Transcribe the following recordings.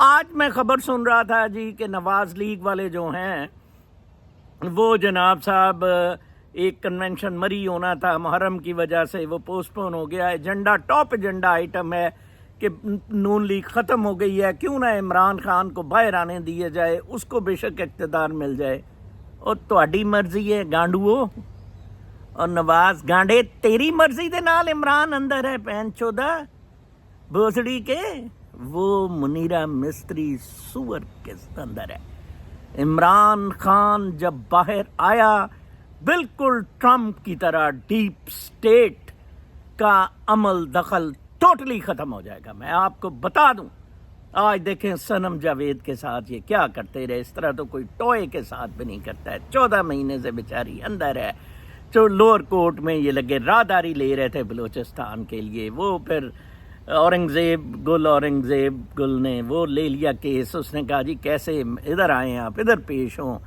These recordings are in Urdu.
آج میں خبر سن رہا تھا جی کہ نواز لیگ والے جو ہیں وہ جناب صاحب ایک کنونشن مری ہونا تھا محرم کی وجہ سے، وہ پوسٹ پون ہو گیا. ایجنڈا ٹاپ ایجنڈا آئٹم ہے کہ نون لیگ ختم ہو گئی ہے، کیوں نہ عمران خان کو باہر آنے دیا جائے، اس کو بے شک اقتدار مل جائے. اور تہاڈی مرضی ہے گانڈوو اور نواز گانڈے، تیری مرضی دے نال عمران اندر ہے پین چودہ بھوسڑی کے، وہ منیرہ مستری سور کے اندر ہے. عمران خان جب باہر آیا بالکل ٹرمپ کی طرح ڈیپ سٹیٹ کا عمل دخل ٹوٹلی ختم ہو جائے گا. میں آپ کو بتا دوں، آج دیکھیں سنم جاوید کے ساتھ یہ کیا کرتے رہے، اس طرح تو کوئی ٹوئے کے ساتھ بھی نہیں کرتا ہے. 14 مہینے سے بیچاری اندر ہے. جو لوور کورٹ میں یہ لگے راہداری لے رہے تھے بلوچستان کے لیے، وہ پھر اورنگزیب گل نے وہ لے لیا کیس. اس نے کہا جی کیسے ادھر آئیں آپ، ادھر پیش ہوں.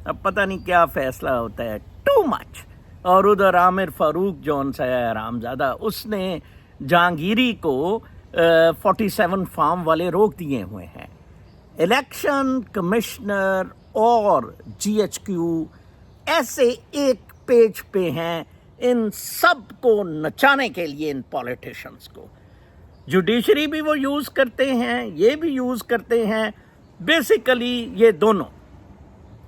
اب پتہ نہیں کیا فیصلہ ہوتا ہے، ٹو مچ. اور ادھر عامر فاروق جون سا ہے حرامزادہ، اس نے جہانگیری کو 47 فارم والے روک دیے ہوئے ہیں. الیکشن کمشنر اور جی ایچ کیو ایسے ایک پیج پہ ہیں ان سب کو نچانے کے لیے، ان پولیٹیشنز کو. جوڈیشری بھی وہ یوز کرتے ہیں، یہ بھی یوز کرتے ہیں. بیسیکلی یہ دونوں،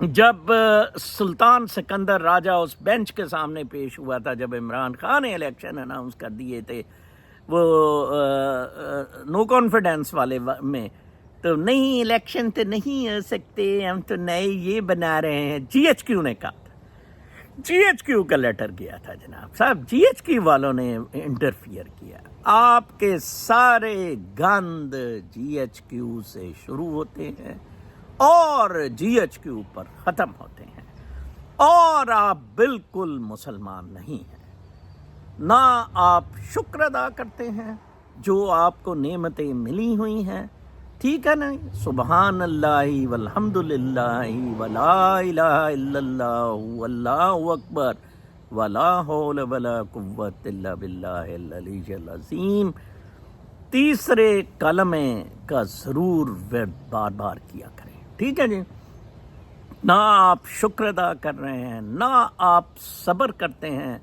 جب سلطان سکندر راجہ اس بینچ کے سامنے پیش ہوا تھا جب عمران خان نے الیکشن اناؤنس کر دیے تھے وہ نو کانفیڈنس والے میں، تو نہیں الیکشن تو نہیں ہو سکتے، ہم تو نئے یہ بنا رہے ہیں. جی ایچ کیو نے کہا تھا، جی ایچ کیو کا لیٹر گیا تھا جناب صاحب، جی ایچ کیو والوں نے انٹرفیئر کیا. آپ کے سارے گند جی ایچ کیو سے شروع ہوتے ہیں اور جی ایچ کیو پر ختم ہوتے ہیں، اور آپ بالکل مسلمان نہیں ہیں. نہ آپ شکر ادا کرتے ہیں جو آپ کو نعمتیں ملی ہوئی ہیں، ٹھیک ہے نا. سبحان اللہ والحمد للہ ولا الہ الا اللہ واللہ اکبر ولا حول ولا قوت الا باللہ العلی العظیم. تیسرے کلمے کا ضرور بار بار کیا کریں، ٹھیک ہے جی. نہ آپ شکر ادا کر رہے ہیں، نہ آپ صبر کرتے ہیں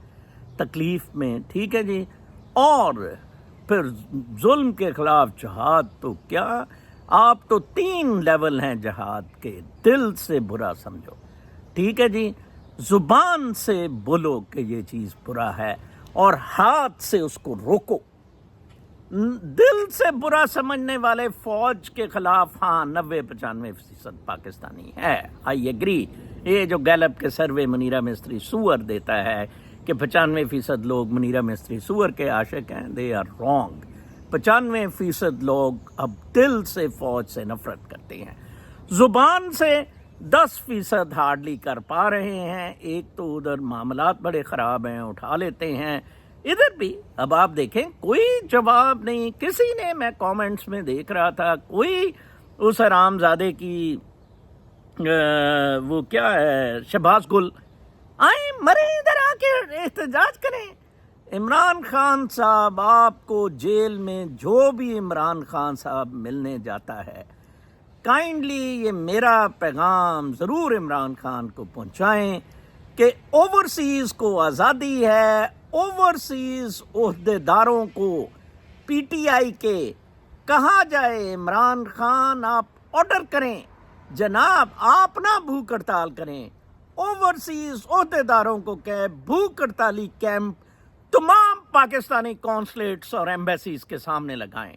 تکلیف میں، ٹھیک ہے جی. اور پھر ظلم کے خلاف جہاد تو کیا، آپ تو 3 لیول ہیں جہاد کے. دل سے برا سمجھو، ٹھیک ہے جی. زبان سے بولو کہ یہ چیز برا ہے اور ہاتھ سے اس کو روکو. دل سے برا سمجھنے والے فوج کے خلاف ہاں 90-95% پاکستانی ہے، آئی ایگری. یہ جو گیلپ کے سروے منیرہ مستری سور دیتا ہے کہ 95% لوگ منیرہ مستری سور کے عاشق ہیں، دے آر رانگ. 95% لوگ اب دل سے فوج سے نفرت کرتے ہیں. زبان سے 10% ہارڈلی کر پا رہے ہیں. ایک تو ادھر معاملات بڑے خراب ہیں، اٹھا لیتے ہیں. ادھر بھی اب آپ دیکھیں کوئی جواب نہیں کسی نے. میں کامنٹس میں دیکھ رہا تھا کوئی اس حرامزادے کی وہ کیا ہے شہباز گل آئیں مرے ادھر آ کے احتجاج کریں. عمران خان صاحب آپ کو جیل میں جو بھی عمران خان صاحب ملنے جاتا ہے، کائنڈلی یہ میرا پیغام ضرور عمران خان کو پہنچائیں کہ اوورسیز کو آزادی ہے. اوورسیز عہدیداروں کو پی ٹی آئی کے کہا جائے عمران خان آپ آرڈر کریں جناب، آپ نہ بھوک ہڑتال کریں. اوورسیز عہدیداروں کو کہ بھوک ہڑتالی کیمپ تمام پاکستانی کونسلیٹس اور ایمبیسیز کے سامنے لگائیں،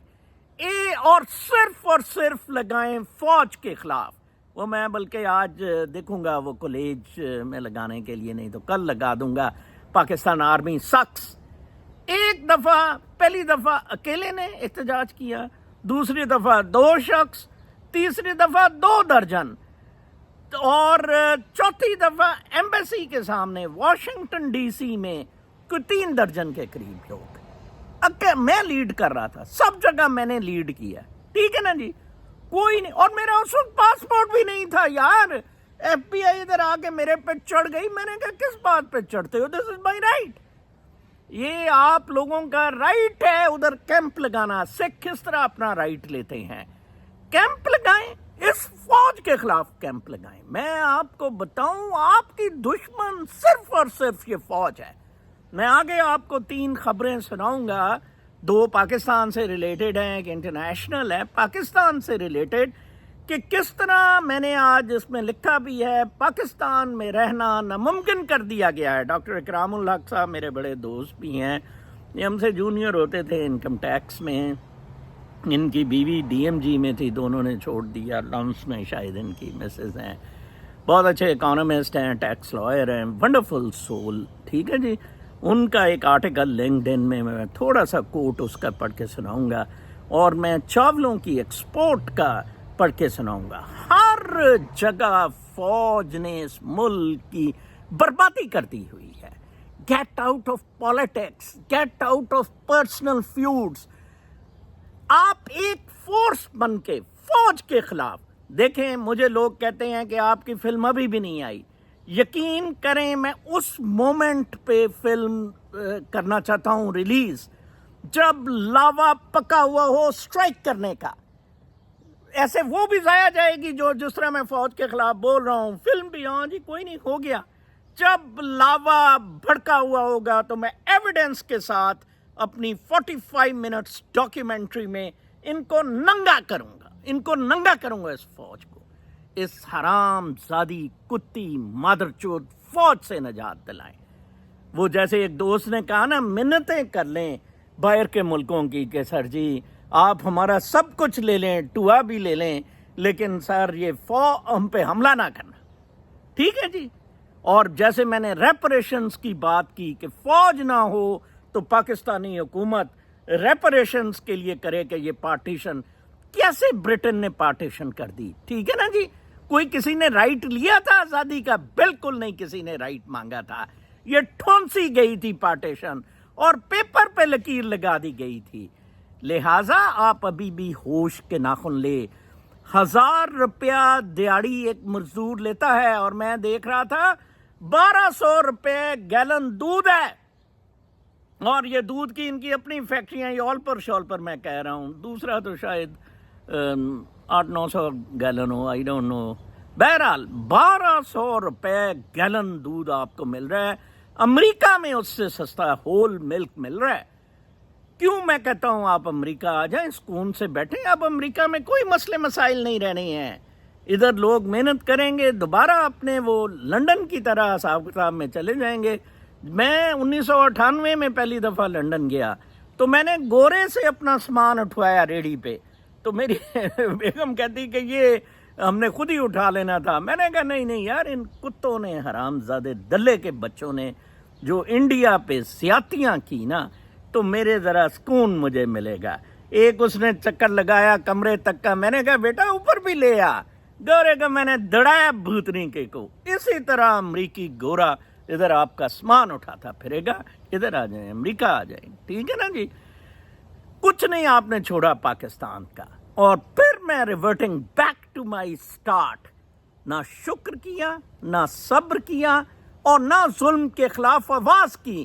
اور صرف لگائیں فوج کے خلاف. وہ میں بلکہ آج دیکھوں گا وہ کالج میں لگانے کے لیے، نہیں تو کل لگا دوں گا. Pakistan army six. ایک دفعہ پہلی دفعہ اکیلے نے احتجاج کیا، دوسری دفعہ 2 شخص، تیسری دفعہ 2 درجن، اور چوتھی دفعہ ایمبیسی کے سامنے واشنگٹن ڈی سی میں کوئی 3 درجن کے قریب لوگ. میں لیڈ کر رہا تھا، سب جگہ میں نے لیڈ کیا، ٹھیک ہے نا جی. کوئی نہیں، اور میرا اس وقت پاسپورٹ بھی نہیں تھا یار. ایف بی آئی ادھر آ کے میرے پہ چڑھ گئی. میں نے کہا کس بات پہ چڑھتے ہو، دس از مائی رائٹ. یہ آپ لوگوں کا رائٹ ہے ادھر کیمپ لگانا. سکھ کس طرح اپنا رائٹ لیتے ہیں کیمپ لگائیں, اس فوج کے خلاف کیمپ لگائیں. میں آپ کو بتاؤں, آپ کی دشمن صرف اور صرف یہ فوج ہے. میں آگے آپ کو 3 خبریں سناؤں گا, 2 پاکستان سے ریلیٹڈ ہیں, ایک انٹرنیشنل ہے. پاکستان سے ریلیٹڈ کہ کس طرح میں نے آج اس میں لکھا بھی ہے, پاکستان میں رہنا ناممکن کر دیا گیا ہے. ڈاکٹر اکرام الحق صاحب میرے بڑے دوست بھی ہیں, یہ ہم سے جونیئر ہوتے تھے انکم ٹیکس میں. ان کی بیوی ڈی ایم جی میں تھی, دونوں نے چھوڑ دیا. لمس میں شاید ان کی مسز ہیں, بہت اچھے اکانومسٹ ہیں, ٹیکس لائر ہیں, ونڈرفل سول. ٹھیک ہے جی. ان کا ایک آرٹیکل لنکڈ ان میں تھوڑا سا کوٹ اس کا پڑھ کے سناؤں گا, اور میں چاولوں کی ایکسپورٹ کا پڑھ کے سناؤں گا. ہر جگہ فوج نے اس ملک کی بربادی کر دی ہوئی ہے. Get out of politics, get out of personal feuds. آپ ایک فورس بن کے فوج کے خلاف دیکھیں. مجھے لوگ کہتے ہیں کہ آپ کی فلم ابھی بھی نہیں آئی. یقین کریں میں اس مومنٹ پہ فلم کرنا چاہتا ہوں ریلیز جب لاوا پکا ہوا ہو سٹرائک کرنے کا. ایسے وہ بھی ضائع جائے گی جو جس طرح میں فوج کے خلاف بول رہا ہوں. فلم بھی ہاں جی کوئی نہیں, ہو گیا. جب لاوا بھڑکا ہوا ہوگا تو میں ایویڈنس کے ساتھ اپنی 45 منٹس ڈاکیومنٹری میں ان کو ننگا کروں گا, ان کو ننگا کروں گا. اس فوج کو, اس حرام زادی کتی مادر چود فوج سے نجات دلائیں. وہ جیسے ایک دوست نے کہا نا, منتیں کر لیں باہر کے ملکوں کی کہ سر جی آپ ہمارا سب کچھ لے لیں, ٹوا بھی لے لیں, لیکن سر یہ ہم پہ حملہ نہ کرنا. ٹھیک ہے جی. اور جیسے میں نے ریپریشنز کی بات کی کہ فوج نہ ہو تو پاکستانی حکومت ریپریشنز کے لیے کرے کہ یہ پارٹیشن کیسے برٹن نے پارٹیشن کر دی. ٹھیک ہے نا جی. کوئی کسی نے رائٹ لیا تھا آزادی کا؟ بالکل نہیں کسی نے رائٹ مانگا تھا. یہ ٹھونسی گئی تھی پارٹیشن, اور پیپر پہ لکیر لگا دی گئی تھی. لہٰذا آپ ابھی بھی ہوش کے ناخن لے. 1000 روپیہ دیہڑی ایک مزدور لیتا ہے, اور میں دیکھ رہا تھا 1200 روپے گیلن دودھ ہے. اور یہ دودھ کی ان کی اپنی فیکٹریاں, یہ آل پر شال پر میں کہہ رہا ہوں. دوسرا تو شاید 800-900 gallon who, I don't know. بہرحال 1200 روپے گیلن دودھ آپ کو مل رہا ہے. امریکہ میں اس سے سستا ہول ملک مل رہا ہے. کیوں میں کہتا ہوں آپ امریکہ آ جائیں, سکون سے بیٹھیں. اب امریکہ میں کوئی مسئلے مسائل نہیں رہنے ہیں. ادھر لوگ محنت کریں گے, دوبارہ اپنے وہ لنڈن کی طرح حساب کتاب میں چلے جائیں گے. میں 1998 میں پہلی دفعہ لنڈن گیا تو میں نے گورے سے اپنا سامان اٹھوایا ریڑھی پہ, تو میری بیگم کہتی کہ یہ ہم نے خود ہی اٹھا لینا تھا. میں نے کہا نہیں نہیں یار, ان کتوں نے, حرام زادے دلے کے بچوں نے جو انڈیا پہ زیادتیاں کی نا, تو میرے ذرا سکون مجھے ملے گا. ایک اس نے چکر لگایا کمرے تک کا, میں نے کہا بیٹا اوپر بھی لے آ. گورے کا میں نے دڑایا بھوتنی کے کو. اسی طرح امریکی گورا ادھر آپ کا سامان اٹھاتا پھرے گا. ادھر آ جائیں, امریکہ آ جائیں. ٹھیک ہے نا جی. کچھ نہیں آپ نے چھوڑا پاکستان کا. اور پھر میں reverting back to my start. نہ شکر کیا, نہ صبر کیا, اور نہ ظلم کے خلاف آواز کی.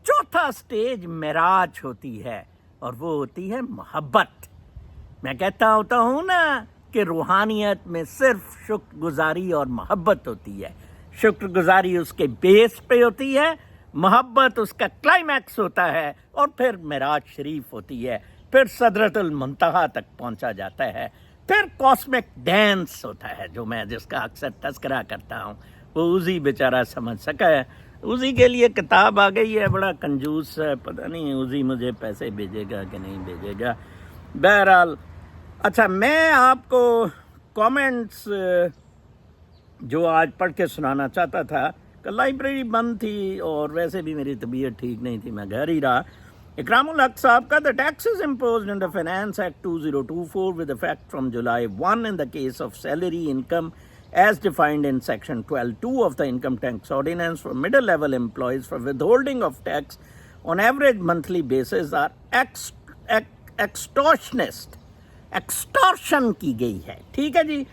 چوتھا سٹیج معراج ہوتی ہے, اور وہ ہوتی ہے محبت. میں کہتا ہوتا ہوں نا کہ روحانیت میں صرف شکر گزاری اور محبت ہوتی ہے. شکر گزاری اس کے بیس پہ ہوتی ہے, محبت اس کا کلائمیکس ہوتا ہے, اور پھر معراج شریف ہوتی ہے. پھر صدرۃ المنتہا تک پہنچا جاتا ہے. پھر کاسمک ڈانس ہوتا ہے جو میں جس کا اکثر تذکرہ کرتا ہوں. وہ اوزی بیچارہ سمجھ سکا ہے. اوزی کے لیے کتاب آ گئی ہے, بڑا کنجوس ہے, پتہ نہیں اوزی مجھے پیسے بھیجے گا کہ نہیں بھیجے گا. بہرحال اچھا, میں آپ کو کامنٹس جو آج پڑھ کے سنانا چاہتا تھا. کل لائبریری بند تھی اور ویسے بھی میری طبیعت ٹھیک نہیں تھی, میں گھر ہی رہا. اکرام الحق صاحب کا, the taxes imposed under Finance Act 2024 with effect from July 1 in the case of salary income as defined in section 12(2) of the income tax ordinance for middle level employees for withholding of tax on average monthly basis are extortionist. extortion کی گئی ہے. ٹھیک ہے جی.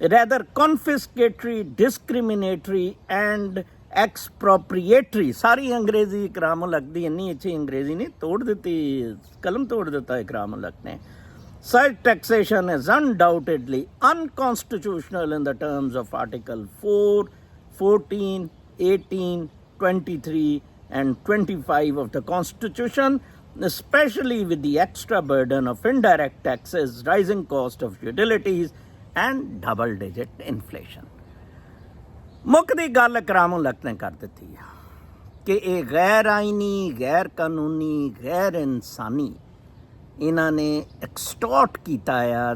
rather confiscatory, discriminatory and ایکسپروپریٹری. ساری انگریزی اکرام الحق دی, انی اچھی انگریزی نہیں توڑ دیتی, قلم توڑ دیتا اکرام الحق نے. Such taxation is undoubtedly unconstitutional in the terms of Article 4, 14, 18, 23 and 25 of the Constitution, especially with the extra burden of indirect taxes, rising cost of utilities and double-digit inflation. ਮੁੱਕਦੀ ਗੱਲ ਕਰਾਮੋਂ ਲਖਤ ਨੇ ਕਰ ਦਿੱਤੀ ਕਿ ਇਹ ਗੈਰ ਆਇਨੀ, ਗੈਰ ਕਾਨੂੰਨੀ, ਗੈਰ ਇਨਸਾਨੀ ਇਹਨਾਂ ਨੇ ਐਕਸਟੋਰਟ ਕੀਤਾ ਆ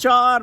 $4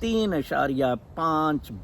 $3.5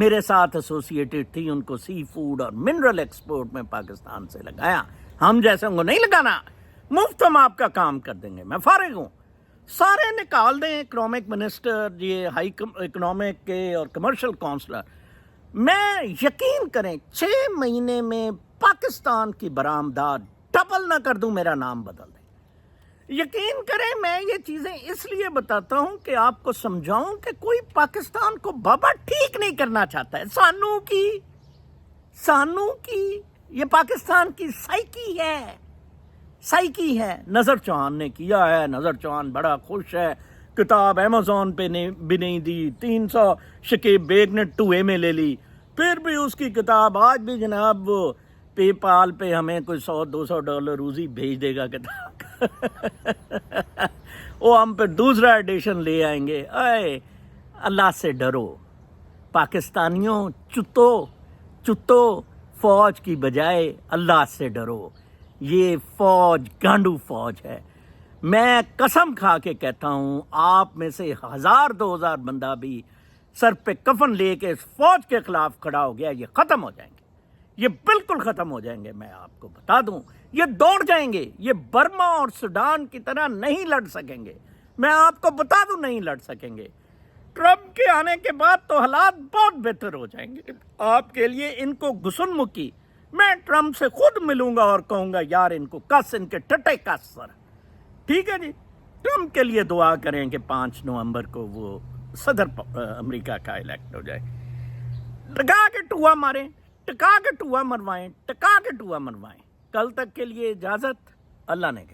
میرے ساتھ ایسوسیٹڈ تھی ان کو سی فوڈ اور منرل ایکسپورٹ میں پاکستان سے لگایا. ہم جیسے کو نہیں لگانا, مفت ہم آپ کا کام کر دیں گے. میں فارغ ہوں, سارے نکال دیں اکنامک منسٹر, یہ ہائی اکنامک کے اور کمرشل کونسلر. میں یقین کریں 6 مہینے میں پاکستان کی برآمدات ڈبل نہ کر دوں, میرا نام بدل دیں. یقین کریں میں یہ چیزیں اس لیے بتاتا ہوں کہ آپ کو سمجھاؤں کہ کوئی پاکستان کو بابا ٹھیک نہیں کرنا چاہتا ہے. سانو کی یہ پاکستان کی سائیکی ہے. نظر چوہان نے کیا ہے, نظر چوہان بڑا خوش ہے, کتاب ایمیزون پہ بھی نہیں دی, 300 شکیب بیگ نے ٹوئے میں لے لی, پھر بھی اس کی کتاب آج بھی جناب وہ پے پال پہ ہمیں کوئی $100-200 روزی بھیج دے گا کتاب. وہ ہم پہ دوسرا ایڈیشن لے آئیں گے. اے اللہ سے ڈرو پاکستانیوں, چتو فوج کی بجائے اللہ سے ڈرو. یہ فوج گانڈو فوج ہے. میں قسم کھا کے کہتا ہوں آپ میں سے 1000-2000 بندہ بھی سر پہ کفن لے کے اس فوج کے خلاف کھڑا ہو گیا, یہ ختم ہو جائیں گے, یہ بالکل ختم ہو جائیں گے. میں آپ کو بتا دوں یہ دوڑ جائیں گے, یہ برما اور سوڈان کی طرح نہیں لڑ سکیں گے. میں آپ کو بتا دوں نہیں لڑ سکیں گے. ٹرمپ کے آنے کے بعد تو حالات بہت بہتر ہو جائیں گے آپ کے لیے. ان کو غسن مکی, میں ٹرمپ سے خود ملوں گا اور کہوں گا یار ان کو کس, ان کے ٹٹے کس سر. ٹھیک ہے جی, ٹرمپ کے لیے دعا کریں کہ 5 نومبر کو وہ صدر امریکہ کا الیکٹ ہو جائے. ٹکا کے ٹوا ماریں, ٹکا کے ٹوا مروائیں. کل تک کے لیے اجازت, اللہ نے